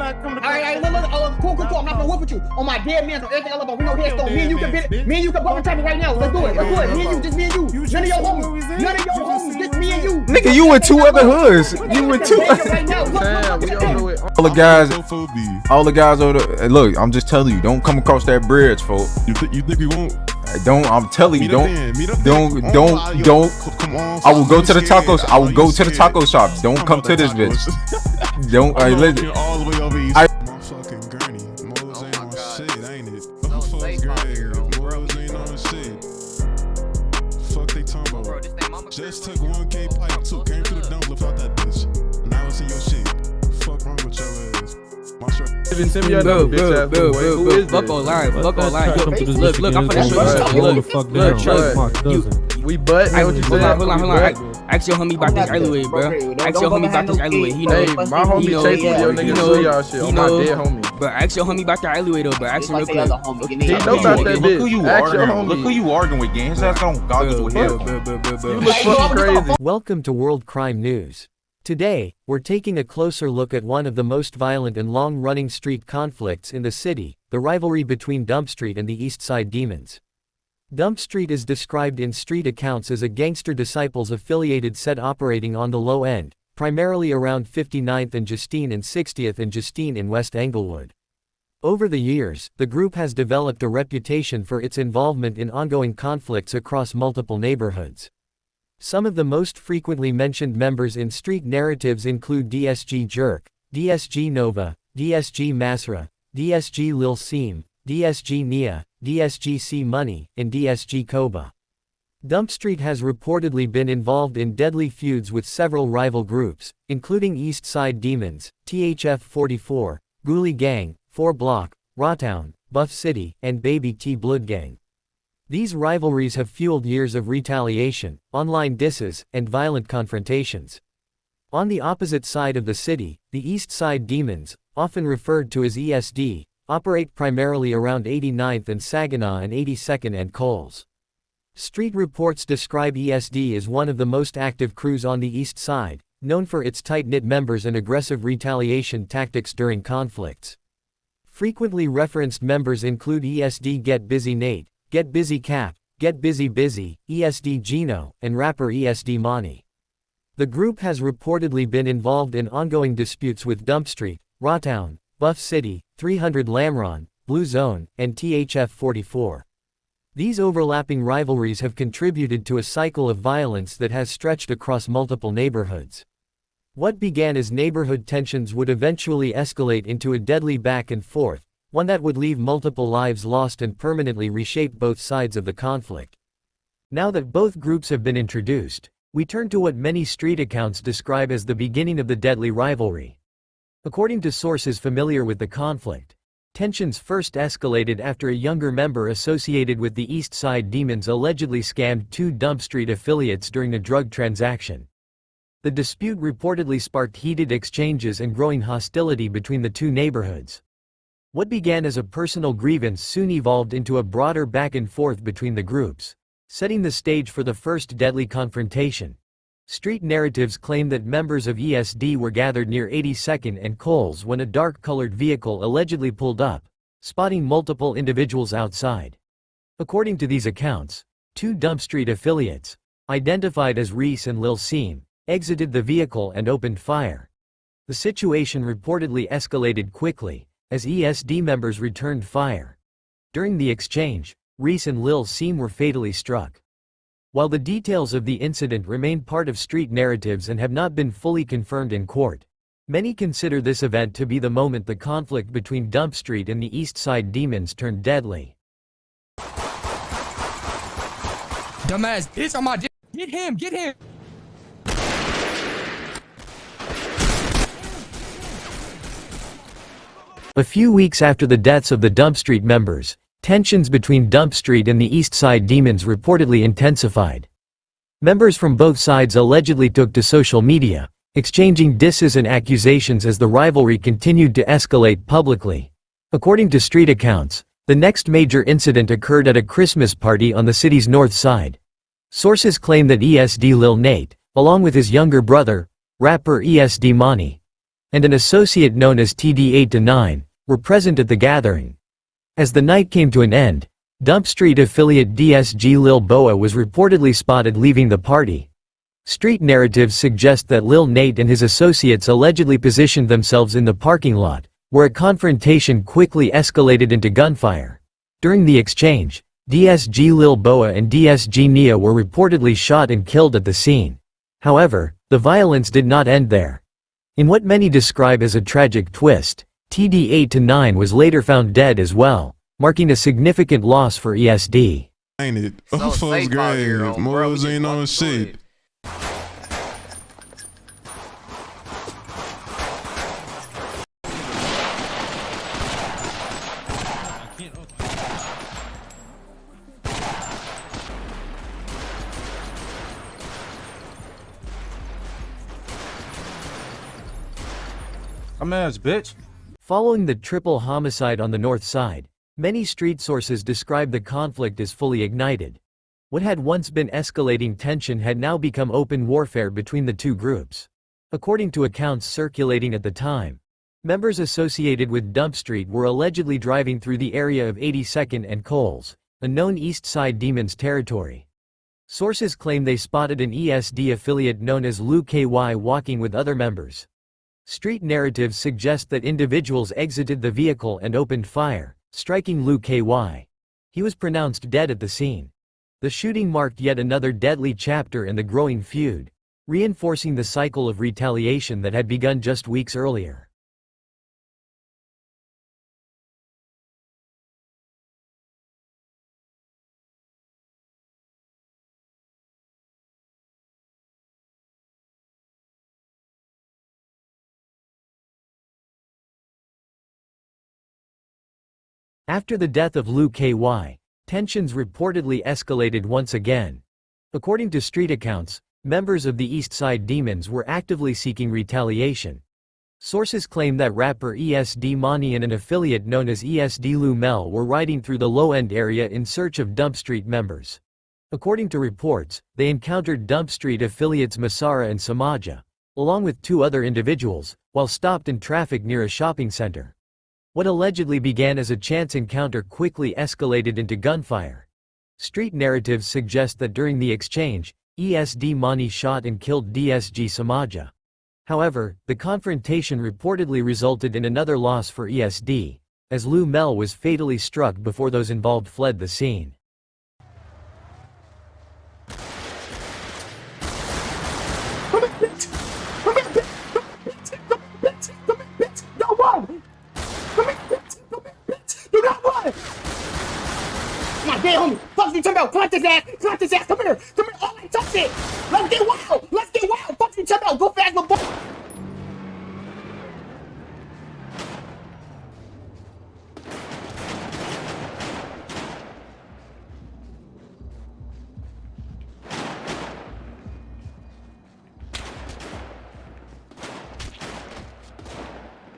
not coming to Alright, look, cool. I'm not gonna whoop with you. On my dead man, so everything I love about, we know headstone. Me and you can pump each other right now. Let's do it. Me and you, just me and you. None of your homies. Just me and you. Nigga, you in two other hoods. You in two. All the guys over there. Hey, look, I'm just telling you, don't come across that bridge, folks. You think we won't? Don't. I'm telling you, don't. Come on. I will go to the tacos. I will go to the taco shop. Don't come to this bitch. Don't. I listen. All the way over east. Motherfucking Gurney. Moles ain't on shit, ain't it? Motherfuckers great. Moles ain't on shit. Fuck they talking about. Just took 1K pipe too. Came to the dump, left out that bitch. Now it's in your shit. Fuck wrong with your ass. My shirt. Send me your number, bitch ass boy. Who is Fuck online. Look, I'm finna show you. Look, we butt. Hold on. Ask your homie about this alleyway, bro. Ask your homie about this alleyway. He know. Hey, my homie chasing your niggas do y'all shit. On my dead homie. But ask your homie about the alleyway though, bro. Ask him real quick. He know about that bitch. Ask your homie. Look who you arguing with, gang. His ass don't goggles with him. You look fucking crazy. Welcome to World Crime News. Today, we're taking a closer look at one of the most violent and long-running street conflicts in the city, the rivalry between Dumpstreet and the Eastsidedemons. Dumpstreet is described in street accounts as a gangster disciples-affiliated set operating on the low end, primarily around 59th and Justine and 60th and Justine in West Englewood. Over the years, the group has developed a reputation for its involvement in ongoing conflicts across multiple neighborhoods. Some of the most frequently mentioned members in street narratives include DSG Jerk, DSG Nova, DSG Masra, DSG Lil Seam, DSG Nia, DSG C Money, and DSG Koba. Dumpstreet has reportedly been involved in deadly feuds with several rival groups, including Eastsidedemons, THF 44, Ghoulie Gang, 4 Block, Rawtown, Buff City, and Baby T Blood Gang. These rivalries have fueled years of retaliation, online disses, and violent confrontations. On the opposite side of the city, the Eastsidedemons, often referred to as ESD, operate primarily around 89th and Saginaw and 82nd and Coles. Street reports describe ESD as one of the most active crews on the East Side, known for its tight-knit members and aggressive retaliation tactics during conflicts. Frequently referenced members include ESD Get Busy Nate, Get Busy Cap, Get Busy Busy, ESD Gino, and rapper ESD Money. The group has reportedly been involved in ongoing disputes with Dumpstreet, Rawtown, Buff City, 300 Lamron, Blue Zone, and THF 44. These overlapping rivalries have contributed to a cycle of violence that has stretched across multiple neighborhoods. What began as neighborhood tensions would eventually escalate into a deadly back and forth, one that would leave multiple lives lost and permanently reshape both sides of the conflict. Now that both groups have been introduced, we turn to what many street accounts describe as the beginning of the deadly rivalry. According to sources familiar with the conflict, tensions first escalated after a younger member associated with the Eastsidedemons allegedly scammed 2 Dumpstreet affiliates during a drug transaction. The dispute reportedly sparked heated exchanges and growing hostility between the two neighborhoods. What began as a personal grievance soon evolved into a broader back and forth between the groups, setting the stage for the first deadly confrontation. Street narratives claim that members of ESD were gathered near 82nd and Coles when a dark-colored vehicle allegedly pulled up, spotting multiple individuals outside. According to these accounts, 2 Dumpstreet affiliates, identified as Reese and Lil Seam, exited the vehicle and opened fire. The situation reportedly escalated quickly, as ESD members returned fire. During the exchange, Reese and Lil Seam were fatally struck. While the details of the incident remain part of street narratives and have not been fully confirmed in court, many consider this event to be the moment the conflict between Dumpstreet and the Eastsidedemons turned deadly. Dumbass bitch on my dick. Get him. A few weeks after the deaths of the Dumpstreet members, tensions between Dumpstreet and the Eastsidedemons reportedly intensified. Members from both sides allegedly took to social media, exchanging disses and accusations as the rivalry continued to escalate publicly. According to street accounts, the next major incident occurred at a Christmas party on the city's north side. Sources claim that ESD Lil Nate, along with his younger brother, rapper ESD Money, and an associate known as TD8-9, were present at the gathering. As the night came to an end, Dumpstreet affiliate DSG Lil Boa was reportedly spotted leaving the party. Street narratives suggest that Lil Nate and his associates allegedly positioned themselves in the parking lot, where a confrontation quickly escalated into gunfire. During the exchange, DSG Lil Boa and DSG Nia were reportedly shot and killed at the scene. However, the violence did not end there. In what many describe as a tragic twist, TD8-9 was later found dead as well, marking a significant loss for ESD. Ain't it? Oh, folks grave. Morals ain't on shit. I'm ass, bitch. Following the triple homicide on the north side, many street sources describe the conflict as fully ignited. What had once been escalating tension had now become open warfare between the two groups. According to accounts circulating at the time, members associated with Dumpstreet were allegedly driving through the area of 82nd and Coles, a known Eastsidedemons territory. Sources claim they spotted an ESD affiliate known as Lou KY walking with other members. Street narratives suggest that individuals exited the vehicle and opened fire, striking Lou KY. He was pronounced dead at the scene. The shooting marked yet another deadly chapter in the growing feud, reinforcing the cycle of retaliation that had begun just weeks earlier. After the death of Lou KY, tensions reportedly escalated once again. According to street accounts, members of the Eastsidedemons were actively seeking retaliation. Sources claim that rapper ESD Money and an affiliate known as ESD Lou Mel were riding through the low-end area in search of Dumpstreet members. According to reports, they encountered Dumpstreet affiliates Masara and Samaja, along with two other individuals, while stopped in traffic near a shopping center. What allegedly began as a chance encounter quickly escalated into gunfire. Street narratives suggest that during the exchange, ESD Mani shot and killed DSG Samaja. However, the confrontation reportedly resulted in another loss for ESD, as Lou Mel was fatally struck before those involved fled the scene. My dead homie, fuck you talking about? Clap his ass, come here, all that tough shit. Let's get wild, fuck you talking about? Go fast, little boy.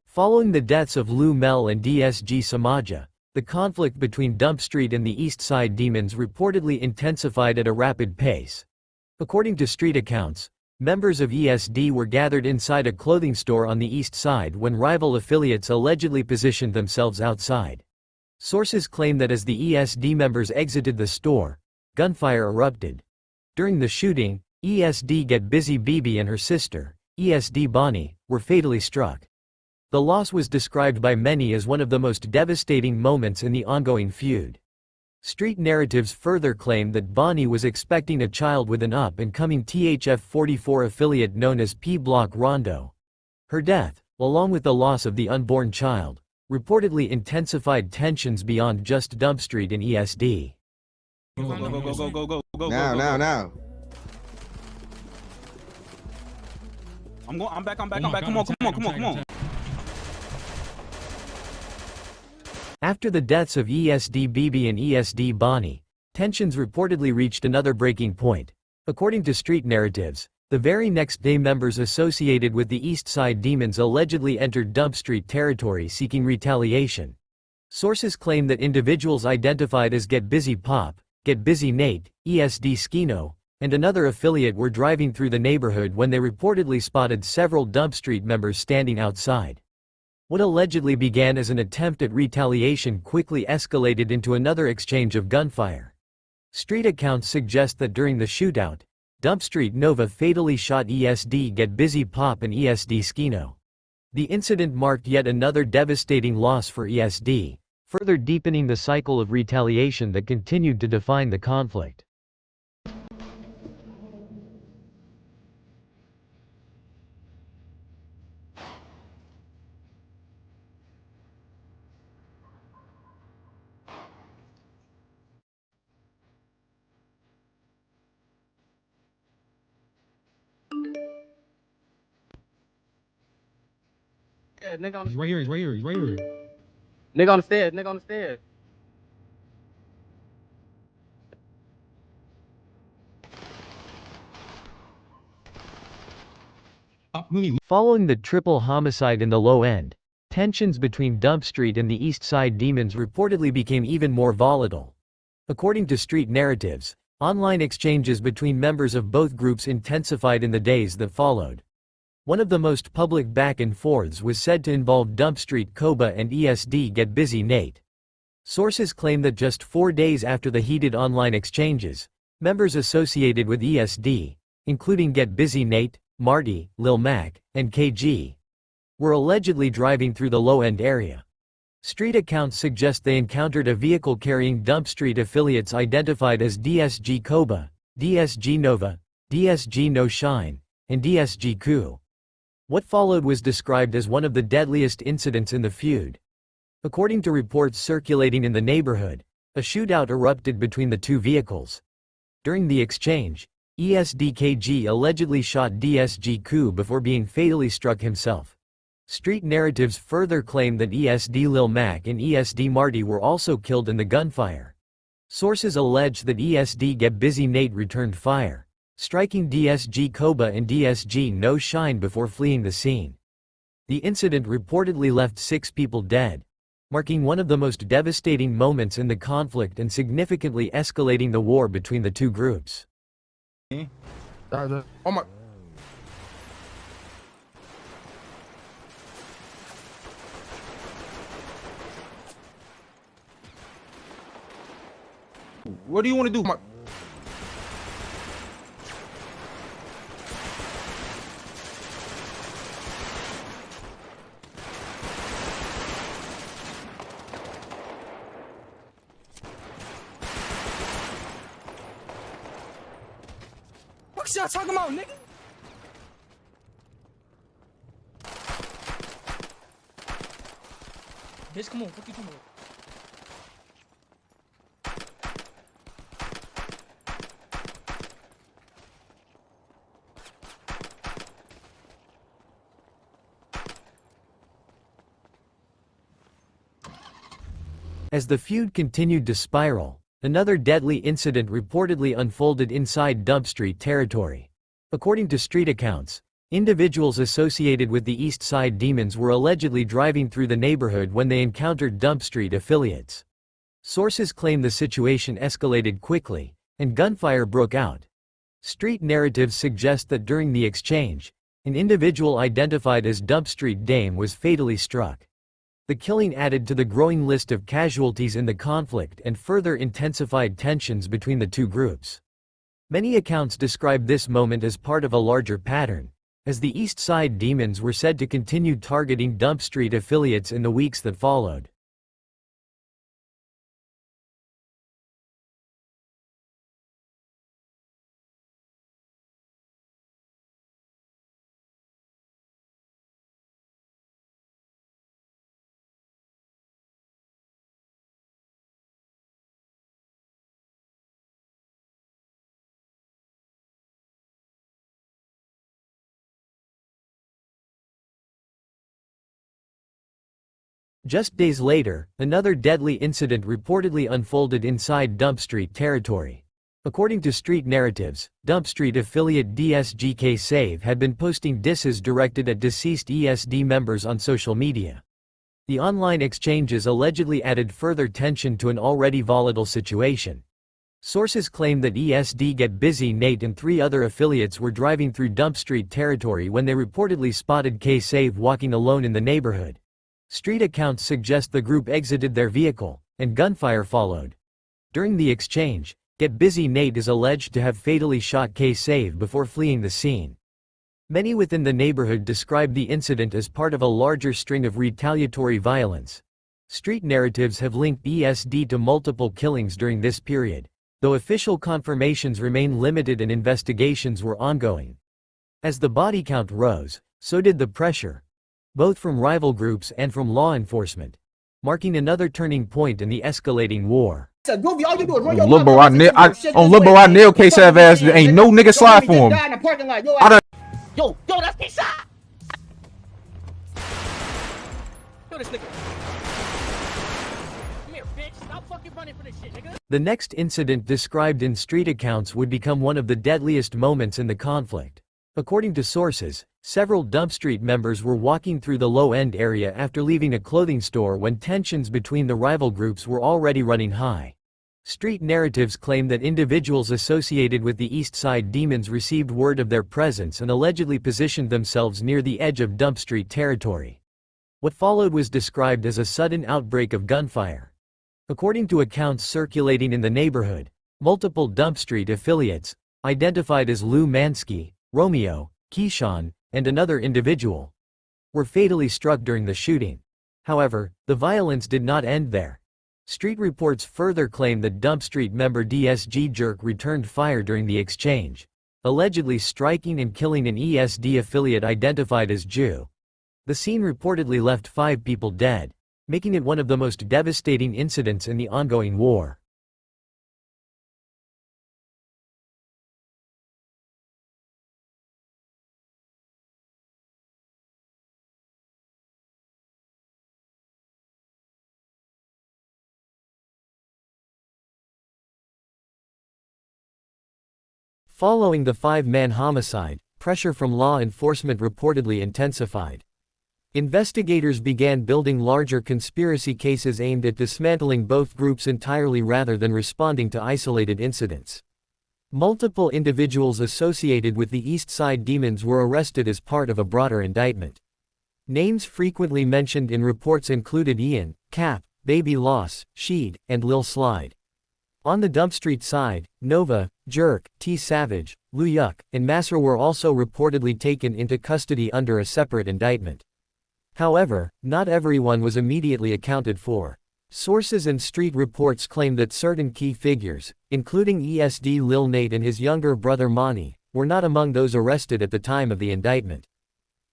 Following the deaths of Lou Mel and DSG Samaja, the conflict between Dumpstreet and the Eastsidedemons reportedly intensified at a rapid pace. According to street accounts, members of ESD were gathered inside a clothing store on the east side when rival affiliates allegedly positioned themselves outside. Sources claim that as the ESD members exited the store, gunfire erupted. During the shooting, ESD Get Busy Bibi and her sister, ESD Bonnie, were fatally struck. The loss was described by many as one of the most devastating moments in the ongoing feud. Street narratives further claim that Bonnie was expecting a child with an up-and-coming THF-44 affiliate known as P Block Rondo. Her death, along with the loss of the unborn child, reportedly intensified tensions beyond just Dumpstreet and ESD. Go. Now. I'm back. Come on. After the deaths of ESD Bibi and ESD Bonnie, tensions reportedly reached another breaking point. According to street narratives, the very next day members associated with the Eastsidedemons allegedly entered Dumpstreet territory seeking retaliation. Sources claim that individuals identified as Get Busy Pop, Get Busy Nate, ESD Skino, and another affiliate were driving through the neighborhood when they reportedly spotted several Dumpstreet members standing outside. What allegedly began as an attempt at retaliation quickly escalated into another exchange of gunfire. Street accounts suggest that during the shootout, Dumpstreet Nova fatally shot ESD Get Busy Pop and ESD Skino. The incident marked yet another devastating loss for ESD, further deepening the cycle of retaliation that continued to define the conflict. Yeah, nigga on He's right here, he's right here, he's right here. nigga on the stairs, nigga on the stairs. Following the triple homicide in the low end, tensions between Dumpstreet and the Eastsidedemons reportedly became even more volatile. According to street narratives, online exchanges between members of both groups intensified in the days that followed. One of the most public back and forths was said to involve Dumpstreet Koba and ESD Get Busy Nate. Sources claim that just 4 days after the heated online exchanges, members associated with ESD, including Get Busy Nate, Marty, Lil Mac, and KG, were allegedly driving through the low-end area. Street accounts suggest they encountered a vehicle carrying Dumpstreet affiliates identified as DSG Koba, DSG Nova, DSG No Shine, and DSG Ku. What followed was described as one of the deadliest incidents in the feud. According to reports circulating in the neighborhood, a shootout erupted between the two vehicles. During the exchange, ESDKG allegedly shot DSG Ku before being fatally struck himself. Street narratives further claim that ESD Lil Mac and ESD Marty were also killed in the gunfire. Sources allege that ESD Get Busy Nate returned fire, striking DSG Koba and DSG No Shine before fleeing the scene. The incident reportedly left 6 people dead, marking one of the most devastating moments in the conflict and significantly escalating the war between the two groups. Oh my. What do you want to do? What y'all talking about, nigga? Bitch, come on, what you talking about? As the feud continued to spiral, another deadly incident reportedly unfolded inside Dumpstreet territory. According to street accounts, individuals associated with the Eastsidedemons were allegedly driving through the neighborhood when they encountered Dumpstreet affiliates. Sources claim the situation escalated quickly, and gunfire broke out. Street narratives suggest that during the exchange, an individual identified as Dumpstreet Dame was fatally struck. The killing added to the growing list of casualties in the conflict and further intensified tensions between the two groups. Many accounts describe this moment as part of a larger pattern, as the Eastsidedemons were said to continue targeting Dumpstreet affiliates in the weeks that followed. Just days later, another deadly incident reportedly unfolded inside Dumpstreet territory. According to street narratives, Dumpstreet affiliate DSGK Save had been posting disses directed at deceased ESD members on social media. The online exchanges allegedly added further tension to an already volatile situation. Sources claim that ESD Get Busy Nate and 3 other affiliates were driving through Dumpstreet territory when they reportedly spotted K-Save walking alone in the neighborhood. Street accounts suggest the group exited their vehicle, and gunfire followed. During the exchange, Get Busy Nate is alleged to have fatally shot K-Save before fleeing the scene. Many within the neighborhood describe the incident as part of a larger string of retaliatory violence. Street narratives have linked ESD to multiple killings during this period, though official confirmations remain limited and investigations were ongoing. As the body count rose, so did the pressure, both from rival groups and from law enforcement, marking another turning point in the escalating war. Lil' bro, I nail K-Save ass. Ain't no nigga slide for him. Yo, that's K-Side! Yo, this nigga. Come here, bitch. Stop fucking running for this shit, nigga. The next incident described in street accounts would become one of the deadliest moments in the conflict. According to sources, several Dumpstreet members were walking through the low-end area after leaving a clothing store when tensions between the rival groups were already running high. Street narratives claim that individuals associated with the Eastsidedemons received word of their presence and allegedly positioned themselves near the edge of Dumpstreet territory. What followed was described as a sudden outbreak of gunfire. According to accounts circulating in the neighborhood, multiple Dumpstreet affiliates, identified as Lou Mansky, Romeo, Keyshawn, and another individual, were fatally struck during the shooting. However, the violence did not end there. Street reports further claim that Dumpstreet member DSG Jerk returned fire during the exchange, allegedly striking and killing an ESD affiliate identified as Jew. The scene reportedly left 5 people dead, making it one of the most devastating incidents in the ongoing war. Following the 5-man homicide, pressure from law enforcement reportedly intensified. Investigators began building larger conspiracy cases aimed at dismantling both groups entirely rather than responding to isolated incidents. Multiple individuals associated with the Eastsidedemons were arrested as part of a broader indictment. Names frequently mentioned in reports included Ian, Cap, Baby Loss, Sheed, and Lil Slide. On the Dumpstreet side, Nova, Jerk, T Savage, Lou Yuck, and Masser were also reportedly taken into custody under a separate indictment. However, not everyone was immediately accounted for. Sources and street reports claim that certain key figures, including ESD Lil Nate and his younger brother Monty, were not among those arrested at the time of the indictment.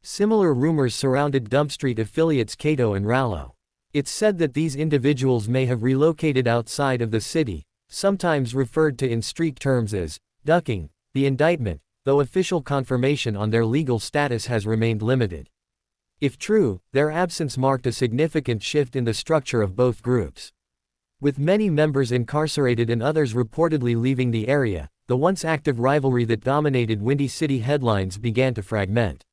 Similar rumors surrounded Dumpstreet affiliates Kato and Rallo. It's said that these individuals may have relocated outside of the city, sometimes referred to in street terms as ducking the indictment, though official confirmation on their legal status has remained limited. If true, their absence marked a significant shift in the structure of both groups. With many members incarcerated and others reportedly leaving the area, the once active rivalry that dominated Windy City headlines began to fragment.